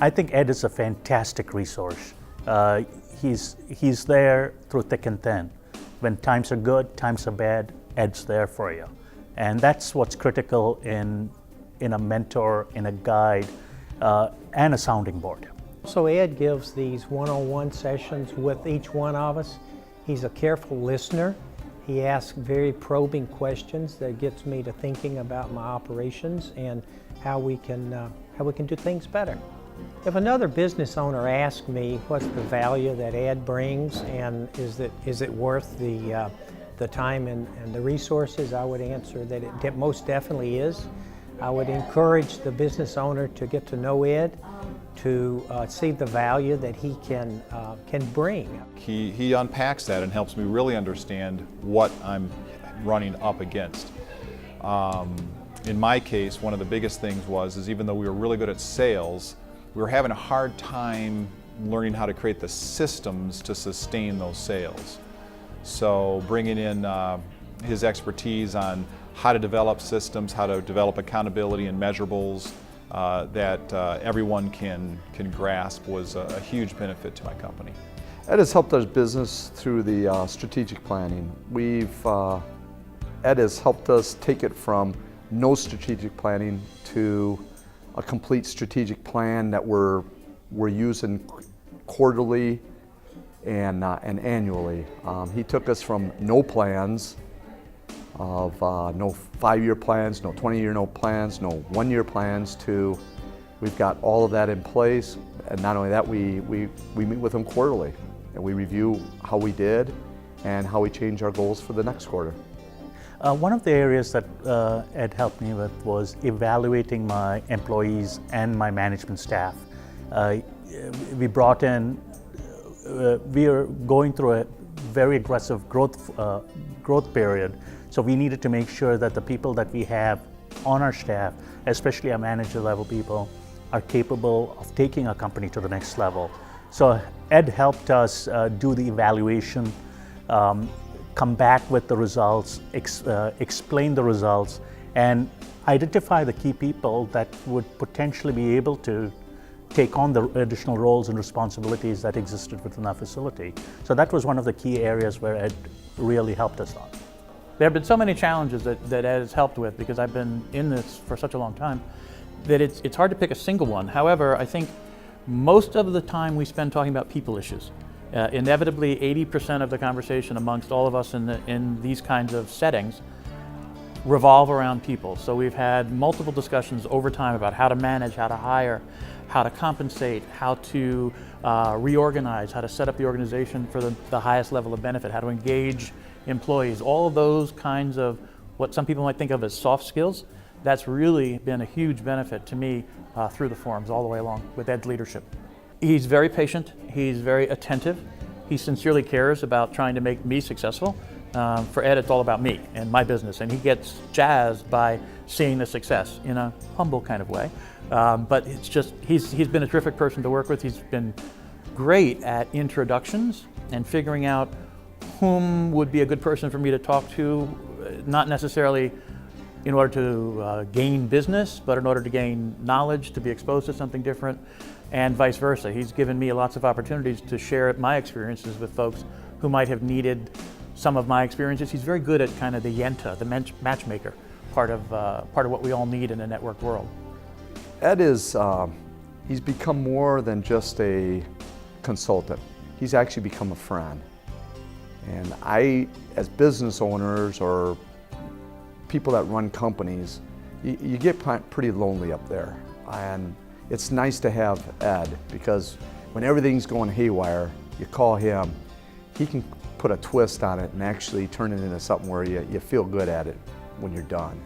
I think Ed is a fantastic resource. He's there through thick and thin. When times are good, times are bad, Ed's there for you. And that's what's critical in a mentor, in a guide, and a sounding board. So Ed gives these one-on-one sessions with each one of us. He's a careful listener. He asks very probing questions that gets me to thinking about my operations and how we can do things better. If another business owner asks me what's the value that Ed brings and is it worth the time and the resources, I would answer that it most definitely is. I would encourage the business owner to get to know Ed, to see the value that he can bring. He unpacks that and helps me really understand what I'm running up against. In my case, one of the biggest things is even though we were really good at sales, we were having a hard time learning how to create the systems to sustain those sales. So bringing in his expertise on how to develop systems, how to develop accountability and measurables that everyone can grasp was a huge benefit to my company. Ed has helped our business through the strategic planning. Ed has helped us take it from no strategic planning to a complete strategic plan that we're using quarterly and annually. He took us from no plans, of no 5-year plans, no 20-year plans, no 1-year plans, to we've got all of that in place. And not only that, we meet with him quarterly and we review how we did and how we change our goals for the next quarter. One of the areas that Ed helped me with was evaluating my employees and my management staff. We brought in, we are going through a very aggressive growth period, so we needed to make sure that the people that we have on our staff, especially our manager level people, are capable of taking our company to the next level. So Ed helped us do the evaluation, come back with the results, explain the results, and identify the key people that would potentially be able to take on the additional roles and responsibilities that existed within our facility. So that was one of the key areas where Ed really helped us on. There have been so many challenges that Ed has helped with, because I've been in this for such a long time, that it's hard to pick a single one. However, I think most of the time we spend talking about people issues. Inevitably, 80% of the conversation amongst all of us in these kinds of settings revolve around people. So we've had multiple discussions over time about how to manage, how to hire, how to compensate, how to reorganize, how to set up the organization for the highest level of benefit, how to engage employees, all of those kinds of what some people might think of as soft skills. That's really been a huge benefit to me through the forums all the way along with Ed's leadership. He's very patient, he's very attentive, he sincerely cares about trying to make me successful. For Ed, it's all about me and my business, and he gets jazzed by seeing the success in a humble kind of way. But it's just, he's been a terrific person to work with. He's been great at introductions and figuring out whom would be a good person for me to talk to, not necessarily in order to gain business, but in order to gain knowledge, to be exposed to something different, and vice versa. He's given me lots of opportunities to share my experiences with folks who might have needed some of my experiences. He's very good at kind of the yenta, the matchmaker part of what we all need in a network world. Ed is, he's become more than just a consultant. He's actually become a friend. And as business owners or people that run companies, you get pretty lonely up there. And it's nice to have Ed, because when everything's going haywire, you call him, he can put a twist on it and actually turn it into something where you feel good at it when you're done.